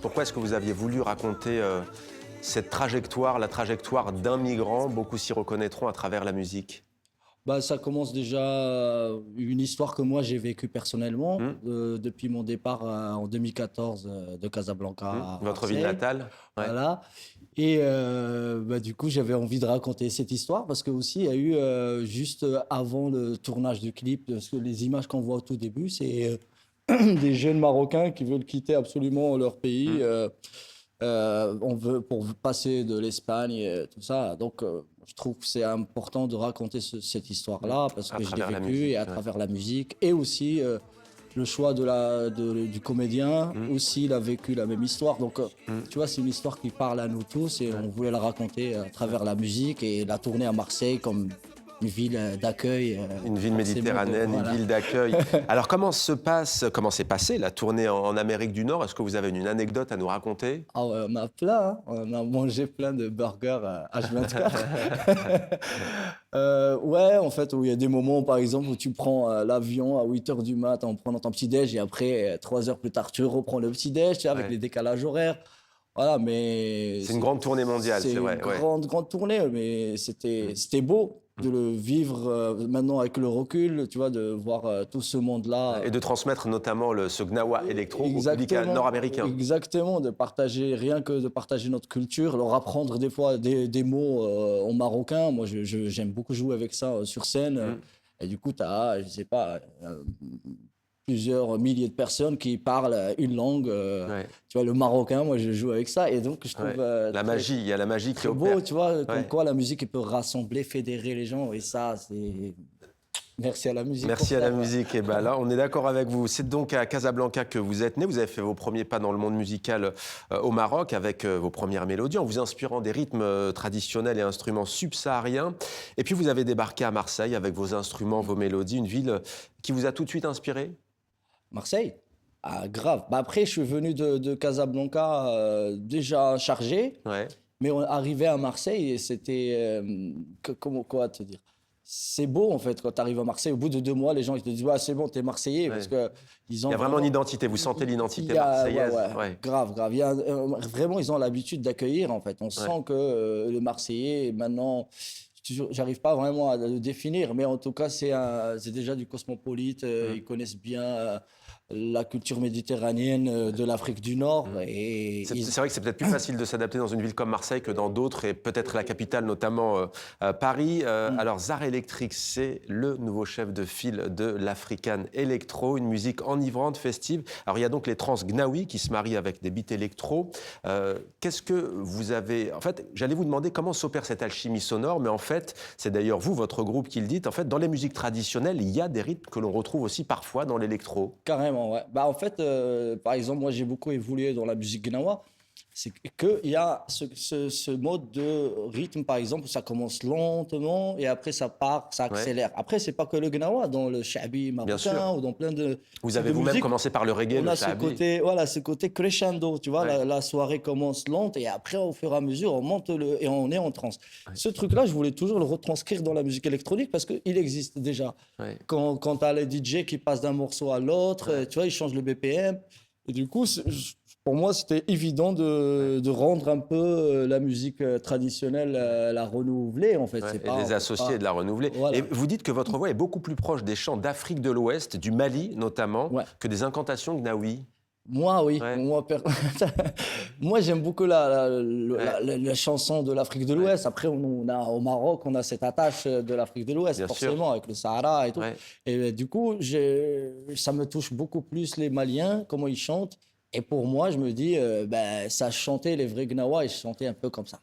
Pourquoi est-ce que vous aviez voulu raconter cette trajectoire, la trajectoire d'un migrant? Beaucoup s'y reconnaîtront à travers la musique. Bah, ça commence déjà une histoire que moi j'ai vécue personnellement Hmm. depuis mon départ en 2014 de Casablanca à Votre ville Marseille. natale? Ouais. Voilà. Et bah, du coup, j'avais envie de raconter cette histoire parce que aussi il y a eu juste avant le tournage du clip, parce que les images qu'on voit au tout début, c'est des jeunes Marocains qui veulent quitter absolument leur pays. Hmm. On veut pour passer de l'Espagne et tout ça. Donc, je trouve que c'est important de raconter cette histoire-là parce À que je l'ai travers la vécu musique. et à Ouais. travers la musique et aussi le choix du comédien. Hmm. Aussi, il a vécu la même histoire. Donc, Hmm. tu vois, c'est une histoire qui parle à nous tous et Ouais. on voulait la raconter à travers la musique et la tourner à Marseille comme une ville d'accueil. Une ville Forcément que- méditerranéenne, une voilà. ville d'accueil. Alors comment s'est passée la tournée en Amérique du Nord? Est-ce que vous avez une anecdote à nous raconter? Ah ouais, on a plein, hein. On a mangé plein de burgers H24. Ouais, en fait, où il y a des moments, par exemple, où tu prends l'avion à 8 heures du mat en prenant ton petit-déj et après, 3 heures plus tard, tu reprends le petit-déj, tu sais, avec Ouais. les décalages horaires. Voilà, mais C'est une grande tournée mondiale, c'est c'est une vrai. Ouais. grande tournée, mais c'était beau de le vivre maintenant avec le recul, tu vois, de voir tout ce monde-là. Et de transmettre notamment ce gnawa électro au public nord-américain. Exactement, de partager, rien que de partager notre culture, leur apprendre des fois des mots en marocain. Moi, j'aime beaucoup jouer avec ça sur scène. Mm. Et du coup, tu as, je sais pas, plusieurs milliers de personnes qui parlent une langue. Ouais. Tu vois, le marocain, moi, je joue avec ça. Et donc, je trouve Ouais. La magie, il y a la magie qui très opère. beau, tu vois, comme Ouais. quoi la musique elle peut rassembler, fédérer les gens. Et ça, c'est... Merci à la musique pour Merci à ça. la Quoi. musique. Et ben là, on est d'accord avec vous. C'est donc à Casablanca que vous êtes né. Vous avez fait vos premiers pas dans le monde musical au Maroc avec vos premières mélodies, en vous inspirant des rythmes traditionnels et instruments subsahariens. Et puis vous avez débarqué à Marseille avec vos instruments, vos mélodies, une ville qui vous a tout de suite inspiré. Marseille? Ah, grave. Bah, après, je suis venu de Casablanca déjà chargé, Ouais. mais on arrivait à Marseille et c'était. Comment quoi te dire? C'est beau en fait quand tu arrives à Marseille. Au bout de 2 mois, les gens ils te disent ouais, c'est bon, t'es Marseillais Ouais. parce que ils Il ont y a vraiment une identité. Vous sentez il l'identité y a, ouais, marseillaise. ouais, Ouais. grave, grave. Il y a, vraiment, ils ont l'habitude d'accueillir en fait. On Ouais. sent que le Marseillais maintenant. J'arrive pas vraiment à le définir, mais en tout cas, c'est déjà du cosmopolite. Mm. Ils connaissent bien la culture méditerranéenne de l'Afrique du Nord. Mm. Et C'est vrai que c'est peut-être plus facile de s'adapter dans une ville comme Marseille que dans d'autres, et peut-être la capitale, notamment Paris. Alors, Zara Electric, c'est le nouveau chef de file de l'African Electro, une musique enivrante, festive. Alors, il y a donc les trans Gnawi qui se marient avec des beats électro. Qu'est-ce que vous avez... En fait, j'allais vous demander comment s'opère cette alchimie sonore, mais en fait, c'est d'ailleurs vous, votre groupe, qui le dites. En fait, dans les musiques traditionnelles, il y a des rythmes que l'on retrouve aussi parfois dans l'électro. carrément, ouais. Bah, en fait, par exemple, moi, j'ai beaucoup évolué dans la musique gnawa. C'est qu'il y a ce mode de rythme, par exemple, où ça commence lentement et après ça part, ça Ouais, accélère. Après, c'est pas que le gnawa, dans le shabi bien sûr. marocain ou dans plein de Vous types avez de vous-même musique. commencé par le reggae, On le a ce shahabi. côté, voilà, ce côté crescendo, tu vois, Ouais. la soirée commence lente et après, au fur et à mesure, on monte et on est en transe. Ouais. Ce truc-là, je voulais toujours le retranscrire dans la musique électronique parce qu'il existe déjà. Ouais. Quand tu as les DJ qui passent d'un morceau à l'autre, Ouais. tu vois, ils changent le BPM. Et du coup, pour moi, c'était évident de rendre un peu la musique traditionnelle, la renouveler, en fait. Ouais, C'est et de pas, les associer et de la renouveler. Et Voilà. vous dites que votre voix est beaucoup plus proche des chants d'Afrique de l'Ouest, du Mali notamment, Ouais. que des incantations gnawi. Moi, oui. Ouais, Moi, j'aime beaucoup ouais, la chanson de l'Afrique de ouais, l'Ouest. Après, on a, au Maroc, on a cette attache de l'Afrique de l'Ouest, bien sûr. forcément, avec le Sahara et tout. Ouais. Et du coup, ça me touche beaucoup plus les Maliens, comment ils chantent. Et pour moi, je me dis, ben, ça chantait les vrais Gnawa, ils chantaient un peu comme ça.